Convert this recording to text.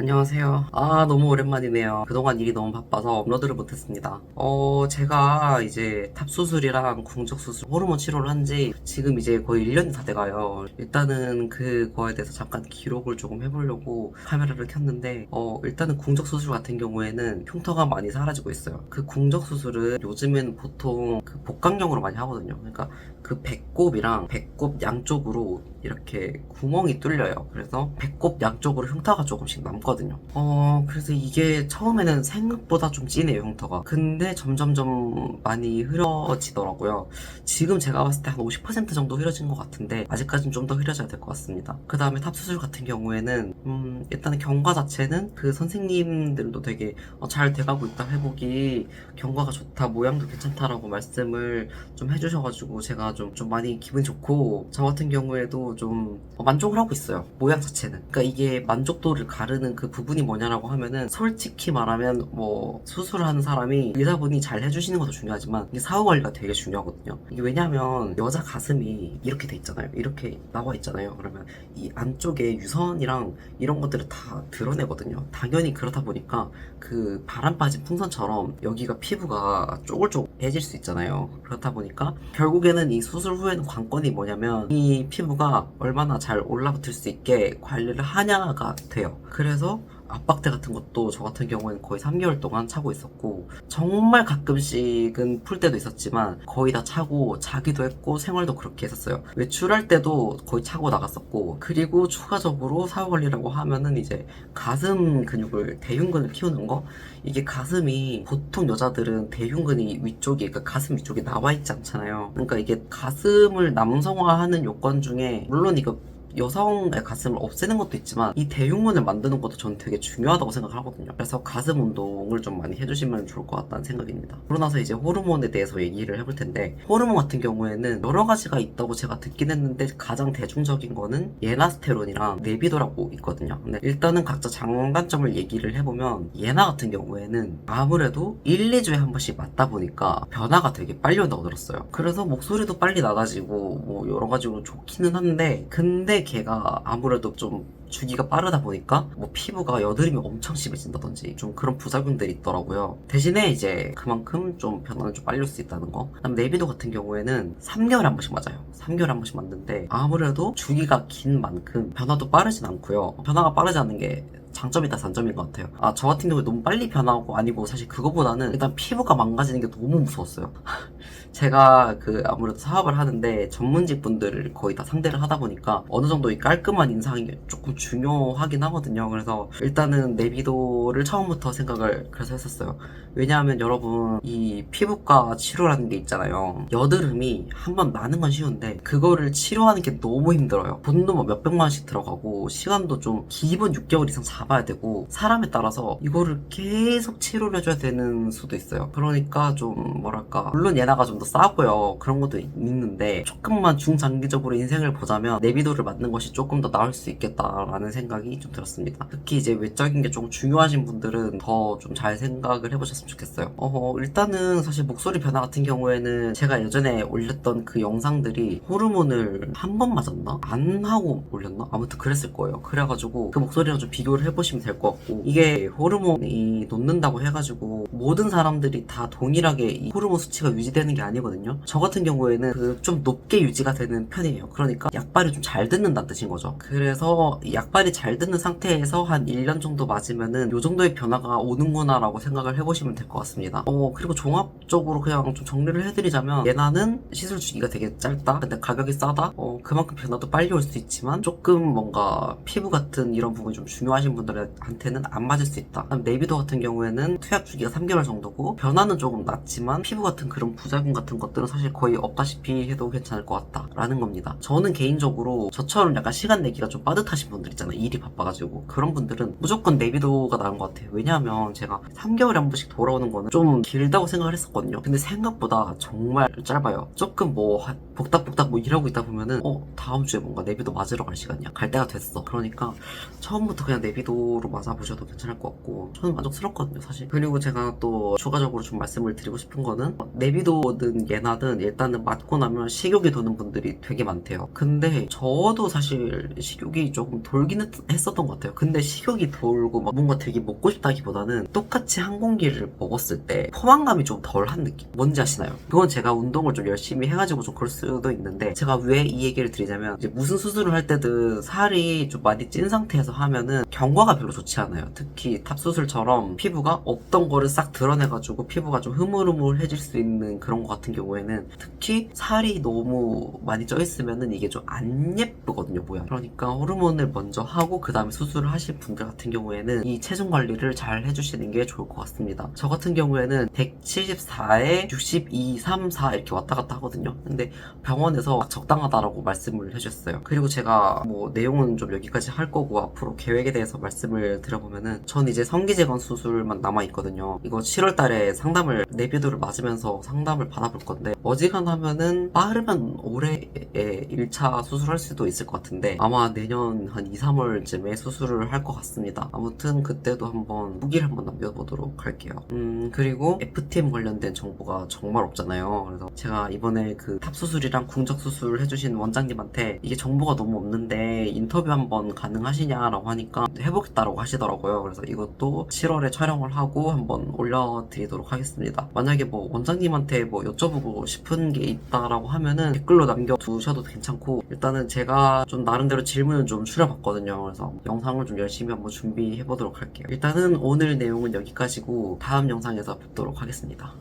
안녕하세요. 너무 오랜만이네요. 그동안 일이 너무 바빠서 업로드를 못했습니다. 제가 이제 탑수술이랑 궁적수술, 호르몬 치료를 한 지 지금 이제 거의 1년이 다 돼가요. 일단은 그거에 대해서 잠깐 기록을 조금 해보려고 카메라를 켰는데, 일단은 궁적수술 같은 경우에는 흉터가 많이 사라지고 있어요. 그 궁적수술은 요즘에는 보통 그 복강경으로 많이 하거든요. 그러니까 그 배꼽이랑 배꼽 양쪽으로 이렇게 구멍이 뚫려요. 그래서 배꼽 양쪽으로 흉터가 조금씩 남거든요. 그래서 이게 처음에는 생각보다 좀 진해요, 흉터가. 근데 점점점 많이 흐려지더라고요. 지금 제가 봤을 때 한 50% 정도 흐려진 것 같은데, 아직까지는 좀 더 흐려져야 될 것 같습니다. 그 다음에 탑수술 같은 경우에는, 일단은 경과 자체는 그 선생님들도 되게 잘 돼가고 있다 회복이, 경과가 좋다, 모양도 괜찮다라고 말씀을 좀 해주셔가지고, 제가 좀 많이 기분 좋고, 저 같은 경우에도 좀 만족을 하고 있어요. 모양 자체는. 그러니까 이게 만족도를 가르는 그 부분이 뭐냐라고 하면은, 솔직히 말하면 뭐 수술을 하는 사람이 의사분이 잘 해주시는 것도 중요하지만 이게 사후 관리가 되게 중요하거든요. 이게 왜냐면 여자 가슴이 이렇게 돼 있잖아요. 이렇게 나와 있잖아요. 그러면 이 안쪽에 유선이랑 이런 것들을 다 드러내거든요. 당연히 그렇다 보니까 그 바람 빠진 풍선처럼 여기가 피부가 쪼글쪼글해질 수 있잖아요. 그렇다 보니까 결국에는 이 수술 후에는 관건이 뭐냐면 이 피부가 얼마나 잘 올라붙을 수 있게 관리를 하냐가 돼요. 그래서 압박대 같은 것도 저 같은 경우에는 거의 3개월 동안 차고 있었고, 정말 가끔씩은 풀 때도 있었지만 거의 다 차고 자기도 했고 생활도 그렇게 했었어요. 외출할 때도 거의 차고 나갔었고, 그리고 추가적으로 사후관리라고 하면은 이제 가슴 근육을, 대흉근을 키우는 거. 이게 가슴이 보통 여자들은 대흉근이 위쪽에, 그러니까 가슴 위쪽에 나와 있지 않잖아요. 그러니까 이게 가슴을 남성화하는 요건 중에, 물론 이거 여성의 가슴을 없애는 것도 있지만 이 대흉근을 만드는 것도 저는 되게 중요하다고 생각하거든요. 그래서 가슴 운동을 좀 많이 해주시면 좋을 것 같다는 생각입니다. 그러고 나서 이제 호르몬에 대해서 얘기를 해볼 텐데, 호르몬 같은 경우에는 여러 가지가 있다고 제가 듣긴 했는데 가장 대중적인 거는 예나스테론이랑 네비도라고 있거든요. 근데 일단은 각자 장단점을 얘기를 해보면, 예나 같은 경우에는 아무래도 1, 2주에 한 번씩 맞다 보니까 변화가 되게 빨리 온다고 들었어요. 그래서 목소리도 빨리 나가지고 뭐 여러 가지로 좋기는 한데, 근데 걔가 아무래도 좀 주기가 빠르다 보니까 뭐 피부가 여드름이 엄청 심해진다든지 좀 그런 부작용들이 있더라고요. 대신에 이제 그만큼 좀 변화는 좀 빨리 올 수 있다는 거. 그다음 네비도 같은 경우에는 3개월에 한 번씩 맞아요. 3개월에 한 번씩 맞는데 아무래도 주기가 긴 만큼 변화도 빠르진 않고요. 변화가 빠르지 않은 게 장점이다 단점인 것 같아요. 저 같은 경우에 너무 빨리 변하고, 아니고 사실 그거보다는 일단 피부가 망가지는 게 너무 무서웠어요. 제가 그 아무래도 사업을 하는데 전문직 분들을 거의 다 상대를 하다 보니까 어느 정도 이 깔끔한 인상이 조금 중요하긴 하거든요. 그래서 일단은 내비도를 처음부터 생각을 그래서 했었어요. 왜냐하면 여러분, 이 피부과 치료라는 게 있잖아요. 여드름이 한번 나는 건 쉬운데 그거를 치료하는 게 너무 힘들어요. 돈도 뭐 몇백만 원씩 들어가고 시간도 좀 기본 6개월 이상 잡아야 되고, 사람에 따라서 이거를 계속 치료를 해줘야 되는 수도 있어요. 그러니까 좀 뭐랄까, 물론 예나가 좀 더 싸고요. 그런 것도 있는데 조금만 중장기적으로 인생을 보자면 내비도를 맞는 것이 조금 더 나을 수 있겠다라는 생각이 좀 들었습니다. 특히 이제 외적인 게 조금 중요하신 분들은 더 좀 잘 생각을 해보셨으면 좋겠어요. 일단은 사실 목소리 변화 같은 경우에는 제가 예전에 올렸던 그 영상들이 호르몬을 한 번 맞았나? 안 하고 올렸나? 아무튼 그랬을 거예요. 그래가지고 그 목소리랑 좀 비교를 해보시면 될 것 같고, 이게 호르몬이 놓는다고 해가지고 모든 사람들이 다 동일하게 이 호르몬 수치가 유지되는 게 아니거든요. 저 같은 경우에는 그 좀 높게 유지가 되는 편이에요. 그러니까 약발이 좀 잘 듣는다는 뜻인 거죠. 그래서 약발이 잘 듣는 상태에서 한 1년 정도 맞으면은 요 정도의 변화가 오는구나 라고 생각을 해보시면 될 것 같습니다. 그리고 종합적으로 그냥 좀 정리를 해드리자면, 얘나는 시술 주기가 되게 짧다, 근데 가격이 싸다. 그만큼 변화도 빨리 올 수 있지만 조금 뭔가 피부 같은 이런 부분이 좀 중요하신 분들한테는 안 맞을 수 있다. 그다음 네비도 같은 경우에는 투약 주기가 3개월 정도고 변화는 조금 낮지만 피부 같은 그런 부작용 같은 것들은 사실 거의 없다시피 해도 괜찮을 것 같다 라는 겁니다. 저는 개인적으로 저처럼 약간 시간 내기가 좀 빠듯하신 분들 있잖아요. 일이 바빠가지고. 그런 분들은 무조건 네비도가 나은 것 같아요. 왜냐하면 제가 3개월에 한 번씩 돌아오는 거는 좀 길다고 생각을 했었거든요. 근데 생각보다 정말 짧아요. 조금 뭐 복닥복닥 뭐 일하고 있다 보면은 다음 주에 뭔가 네비도 맞으러 갈 시간이야, 갈 때가 됐어. 그러니까 처음부터 그냥 내비도로 맞아보셔도 괜찮을 것 같고 저는 만족스럽거든요 사실. 그리고 제가 또 추가적으로 좀 말씀을 드리고 싶은 거는 내비도든 예나든 일단은 맞고 나면 식욕이 도는 분들이 되게 많대요. 근데 저도 사실 식욕이 조금 돌긴 했었던 것 같아요. 근데 식욕이 돌고 막 뭔가 되게 먹고 싶다기보다는 똑같이 한 공기를 먹었을 때 포만감이 좀 덜한 느낌. 뭔지 아시나요? 그건 제가 운동을 좀 열심히 해가지고 좀 그럴 수도 있는데 제가 왜 이 얘기를 드리자면 이제 무슨 수술을 할 때든 살이 좀 많이 찐 상태에서 하면은 경과가 별로 좋지 않아요. 특히 탑수술처럼 피부가 없던 거를 싹 드러내가지고 피부가 좀 흐물흐물해질 수 있는 그런 거 같은 경우에는 특히 살이 너무 많이 쪄 있으면은 이게 좀 안 예쁘거든요, 모양. 그러니까 호르몬을 먼저 하고 그 다음에 수술을 하실 분들 같은 경우에는 이 체중 관리를 잘 해주시는 게 좋을 것 같습니다. 저 같은 경우에는 174에 62, 3, 4 이렇게 왔다 갔다 하거든요. 근데 병원에서 적당하다라고 말씀을 해주셨어요. 그리고 제가 뭐 내용은 좀 여기까지 할 거고 앞으로 계획에 대해서 말씀을 드려보면은 전 이제 성기재건 수술만 남아있거든요. 이거 7월 달에 상담을 내비두를 맞으면서 상담을 받아볼 건데 어지간하면은 빠르면 올해에 1차 수술할 수도 있을 것 같은데 아마 내년 한 2, 3월쯤에 수술을 할 것 같습니다. 아무튼 그때도 한번 후기를 한번 남겨보도록 할게요. 그리고 FTM 관련된 정보가 정말 없잖아요. 그래서 제가 이번에 그 탑수술이랑 궁적수술 해주신 원장님한테 이게 정보가 너무 없는데 인터뷰 한번 가능하시냐라고 하니까 해보겠다라고 하시더라고요. 그래서 이것도 7월에 촬영을 하고 한번 올려드리도록 하겠습니다. 만약에 뭐 원장님한테 뭐 여쭤보고 싶은 게 있다라고 하면은 댓글로 남겨두셔도 괜찮고 일단은 제가 좀 나름대로 질문을 좀 추려봤거든요. 그래서 영상을 좀 열심히 한번 준비해보도록 할게요. 일단은 오늘 내용은 여기까지고 다음 영상에서 뵙도록 하겠습니다.